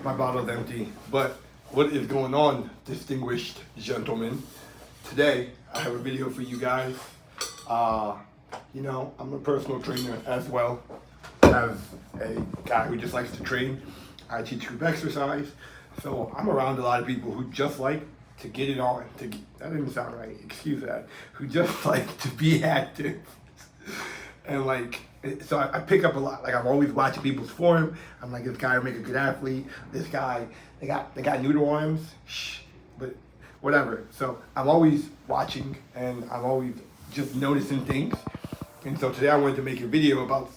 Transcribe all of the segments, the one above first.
My bottle's empty. But what is going on, distinguished gentlemen? Today, I have a video for you guys. I'm a personal trainer as well as a guy who just likes to train. I teach group exercise. So I'm around a lot of people who just like to get it on. That didn't sound right, excuse that. Who just like to be active. And so I pick up a lot. Like, I'm always watching people's form. I'm like, this guy will make a good athlete. This guy, they got noodle arms. But whatever. So I'm always watching and I'm always just noticing things. And so today I wanted to make a video about,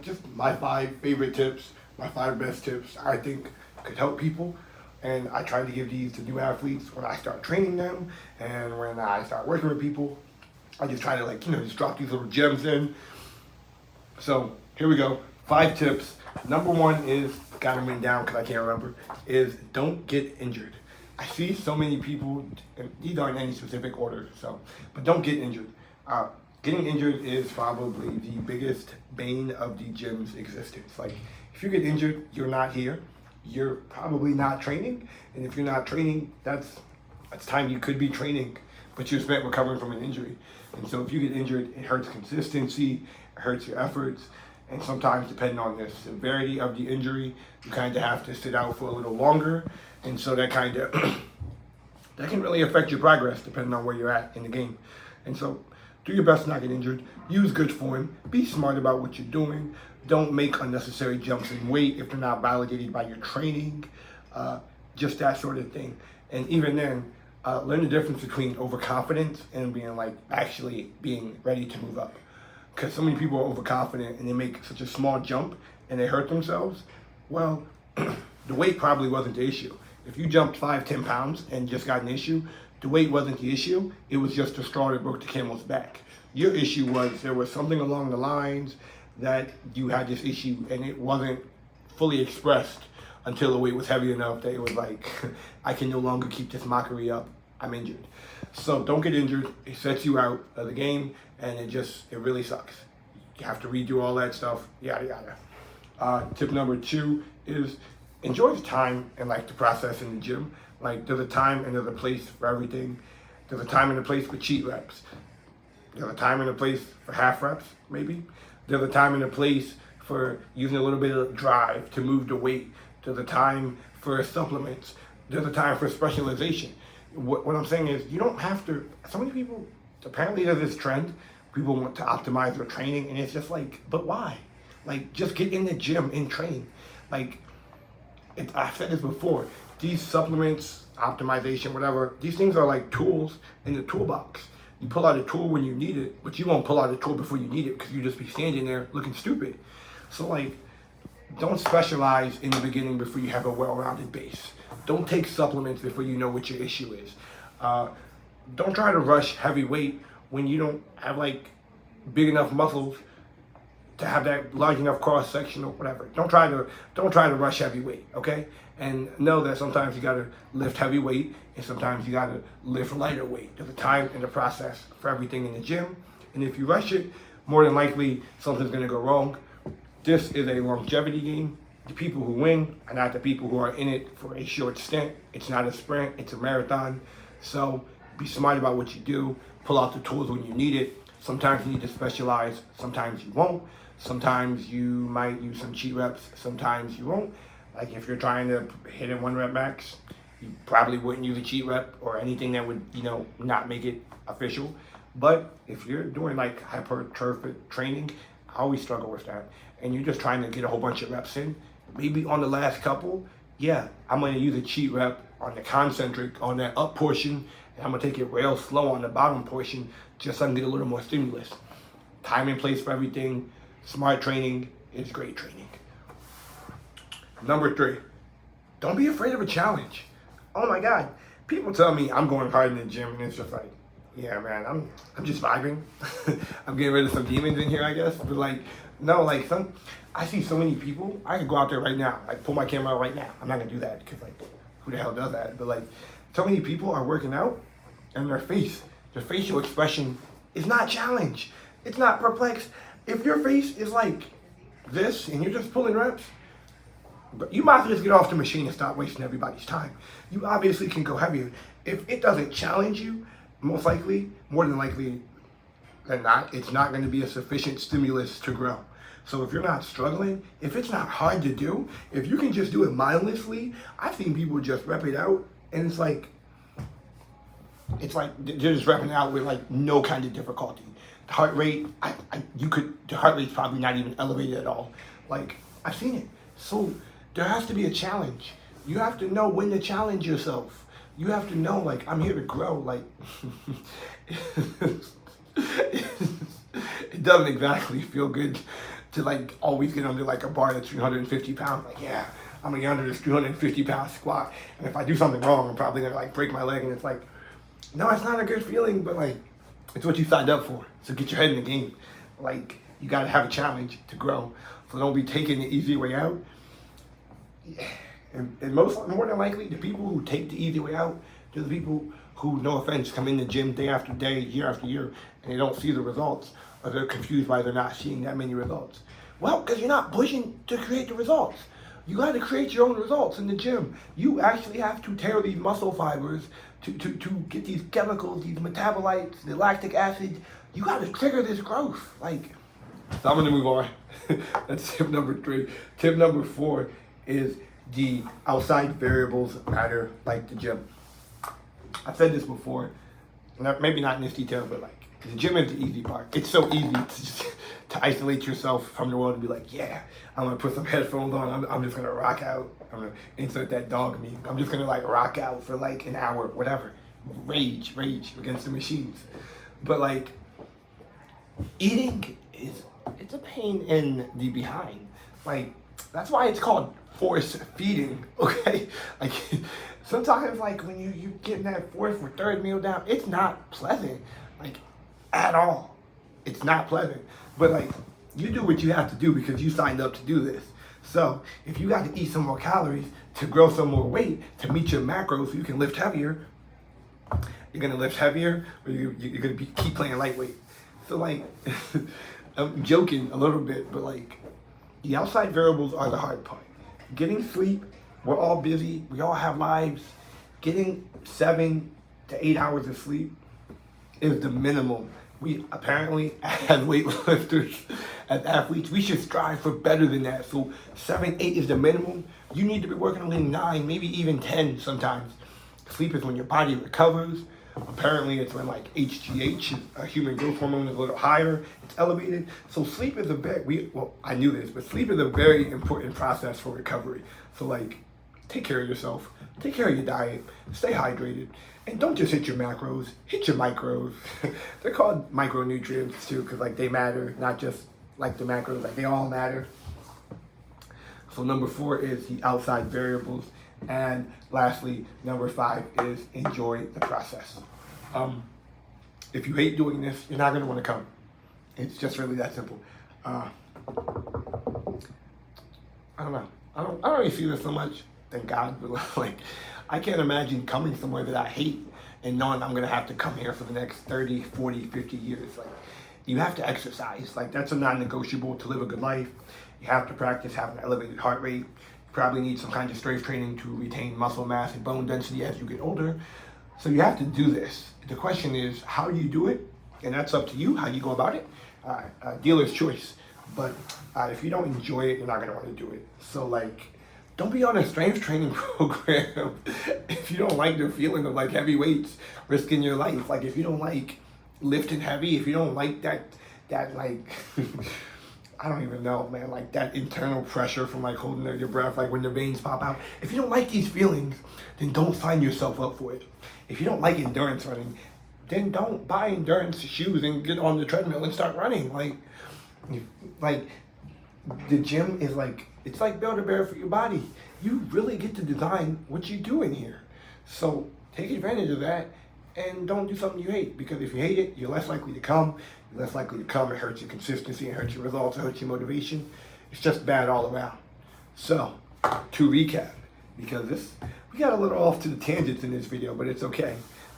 just my 5 favorite tips, my 5 best tips I think could help people. And I try to give these to new athletes when I start training them and when I start working with people. I just try to just drop these little gems in. So here we go, 5 tips. Number 1 is, got them written down because I can't remember, is don't get injured. I see so many people, and these aren't in any specific order, but don't get injured. Getting injured is probably the biggest bane of the gym's existence. Like, if you get injured, you're not here. You're probably not training, and if you're not training, that's time you could be training, but you're spent recovering from an injury. And so if you get injured, it hurts consistency, it hurts your efforts, and sometimes depending on the severity of the injury, you kind of have to sit out for a little longer, and so that kind of that can really affect your progress depending on where you're at in the game. And so do your best to not get injured, use good form, be smart about what you're doing, don't make unnecessary jumps in weight if they're not validated by your training, just that sort of thing. And even then, learn the difference between overconfidence and being actually being ready to move up. Because so many people are overconfident and they make such a small jump and they hurt themselves. Well, the weight probably wasn't the issue. If you jumped 5-10 pounds and just got an issue, the weight wasn't the issue. It was just the straw that broke the camel's back. Your issue was there was something along the lines that you had this issue and it wasn't fully expressed until the weight was heavy enough that it was like, I can no longer keep this mockery up. I'm injured. So don't get injured. It sets you out of the game and it really sucks. You have to redo all that stuff, yada yada. Tip number 2 is enjoy the time and the process in the gym. There's a time and there's a place for everything. There's a time and a place for cheat reps. There's a time and a place for half reps, maybe. There's a time and a place for using a little bit of drive to move the weight. There's a time for supplements. There's a time for specialization. What I'm saying is, you don't have to, so many people, apparently there's this trend, people want to optimize their training, and it's just but why? Just get in the gym and train. I've said this before, these supplements, optimization, whatever, these things are like tools in the toolbox. You pull out a tool when you need it, but you won't pull out a tool before you need it because you just be standing there looking stupid. So don't specialize in the beginning before you have a well-rounded base. Don't take supplements before you know what your issue is. Don't try to rush heavy weight when you don't have big enough muscles to have that large enough cross section or whatever. Don't try to rush heavy weight, okay? And know that sometimes you gotta lift heavy weight and sometimes you gotta lift lighter weight. There's a time and a process for everything in the gym. And if you rush it, more than likely something's gonna go wrong. This is a longevity game. The people who win are not the people who are in it for a short stint. It's not a sprint, it's a marathon. So be smart about what you do. Pull out the tools when you need it. Sometimes you need to specialize, sometimes you won't. Sometimes you might use some cheat reps, sometimes you won't. If you're trying to hit a 1 rep max, you probably wouldn't use a cheat rep or anything that would, not make it official. But if you're doing hypertrophic training, I always struggle with that. And you're just trying to get a whole bunch of reps in. Maybe on the last couple, yeah, I'm gonna use a cheat rep on the concentric, on that up portion, and I'm gonna take it real slow on the bottom portion, just so I can get a little more stimulus. Time and place for everything. Smart training is great training. Number 3, don't be afraid of a challenge. Oh my God, people tell me I'm going hard in the gym and it's just yeah man, I'm just vibing. I'm getting rid of some demons in here, I guess. But no, I see so many people, I could go out there right now, pull my camera out right now. I'm not gonna do that because who the hell does that? But so many people are working out and their facial expression is not challenge. It's not perplexed. If your face is like this and you're just pulling reps, But you might as well just get off the machine and stop wasting everybody's time. You obviously can go heavier. If it doesn't challenge you, most likely, more than likely than not, it's not going to be a sufficient stimulus to grow. So if you're not struggling, if it's not hard to do, if you can just do it mindlessly, I've seen people just rep it out, and it's like they're just repping it out with like no kind of difficulty. The heart rate, the heart rate's probably not even elevated at all. Like, I've seen it. So there has to be a challenge. You have to know when to challenge yourself. You have to know, like, I'm here to grow. Like, it doesn't exactly feel good to like always get under like a bar that's 350 pounds. Like, yeah, I'm gonna get under this 350 pound squat, and if I do something wrong, I'm probably gonna like break my leg. And it's like, no, it's not a good feeling, but like, it's what you signed up for. So get your head in the game. Like, you gotta have a challenge to grow. So don't be taking the easy way out. And more than likely, the people who take the easy way out, they're the people who, no offense, come in the gym day after day, year after year, and they don't see the results, or they're confused why they're not seeing that many results. Well, because you're not pushing to create the results. You got to create your own results in the gym. You actually have to tear these muscle fibers to get these chemicals, these metabolites, the lactic acid. You got to trigger this growth. Like, so I'm going to move on. That's tip number 3. Tip number 4 is the outside variables matter like the gym. I've said this before, maybe not in this detail, but like, the gym is the easy part. It's so easy to isolate yourself from the world and be like, yeah, I'm gonna put some headphones on. I'm just gonna rock out. I'm gonna insert that dog meme. I'm just gonna like rock out for like an hour, whatever. Rage against the machines. But like, eating it's a pain in the behind. Like, that's why it's called force feeding, okay? Like, sometimes like when you're getting that 4th or 3rd meal down, it's not pleasant, like, at all. It's not pleasant. But like, you do what you have to do because you signed up to do this. So if you got to eat some more calories to grow some more weight to meet your macros so you can lift heavier, you're gonna lift heavier, or you're gonna keep playing lightweight. So like, I'm joking a little bit, but like, the outside variables are the hard part. Getting sleep, we're all busy, we all have lives. Getting 7 to 8 hours of sleep is the minimum. We apparently, as weightlifters, as athletes, we should strive for better than that. So 7, 8 is the minimum. You need to be working on 9, maybe even 10 sometimes. Sleep is when your body recovers. Apparently it's when like HGH, a human growth hormone, is a little higher, it's elevated. So sleep is I knew this, but sleep is a very important process for recovery. So like, take care of yourself, take care of your diet, stay hydrated, and don't just hit your macros, hit your micros. They're called micronutrients too, because like they matter, not just like the macros, like they all matter. So number 4 is the outside variables. And lastly, number 5 is enjoy the process. If you hate doing this, you're not going to want to come. It's just really that simple. I don't know. I don't really see this so much, thank God, but like, I can't imagine coming somewhere that I hate and knowing I'm going to have to come here for the next 30, 40, 50 years. Like, you have to exercise. Like, that's a non-negotiable to live a good life. You have to practice having an elevated heart rate. Probably need some kind of strength training to retain muscle mass and bone density as you get older. So you have to do this. The question is how you do it, and that's up to you, how you go about it. Dealer's choice. But if you don't enjoy it, you're not gonna want to do it. So like, don't be on a strength training program if you don't like the feeling of like heavy weights, risking your life. Like, if you don't like lifting heavy, if you don't like that like, I don't even know, man, like that internal pressure from like holding your breath, like when the veins pop out. If you don't like these feelings, then don't sign yourself up for it. If you don't like endurance running, then don't buy endurance shoes and get on the treadmill and start running. Like the gym is like, it's like Build-A-Bear for your body. You really get to design what you do in here. So take advantage of that and don't do something you hate, because if you hate it, you're less likely to come. You're less likely to come. It hurts your consistency, it hurts your results, it hurts your motivation. It's just bad all around. So, to recap, because we got a little off to the tangents in this video, but it's okay.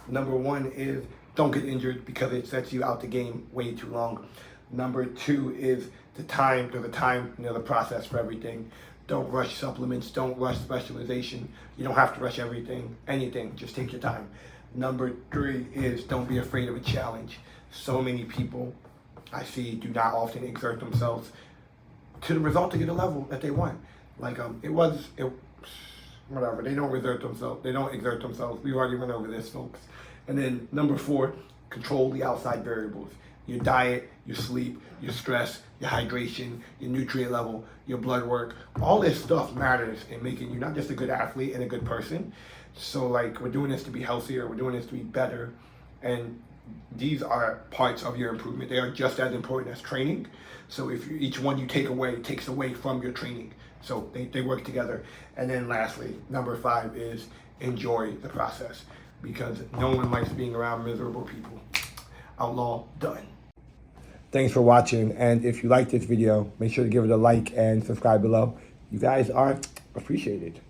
Number 1 is don't get injured because it sets you out the game way too long. Number 2 is the time, there's a time, the process for everything. Don't rush supplements. Don't rush specialization. You don't have to rush anything. Just take your time. Number 3 is don't be afraid of a challenge. So many people I see do not often exert themselves to the result to get a level that they want. Like whatever. They don't exert themselves. We already went over this, folks. And then number 4, control the outside variables. Your diet, your sleep, your stress, your hydration, your nutrient level, your blood work. All this stuff matters in making you not just a good athlete and a good person. So like, we're doing this to be healthier. We're doing this to be better. And these are parts of your improvement. They are just as important as training. So if each one you take away takes away from your training. So they work together. And then lastly, number 5 is enjoy the process, because no one likes being around miserable people. Outlaw, done. Thanks for watching. And if you like this video, make sure to give it a like and subscribe below. You guys are appreciated.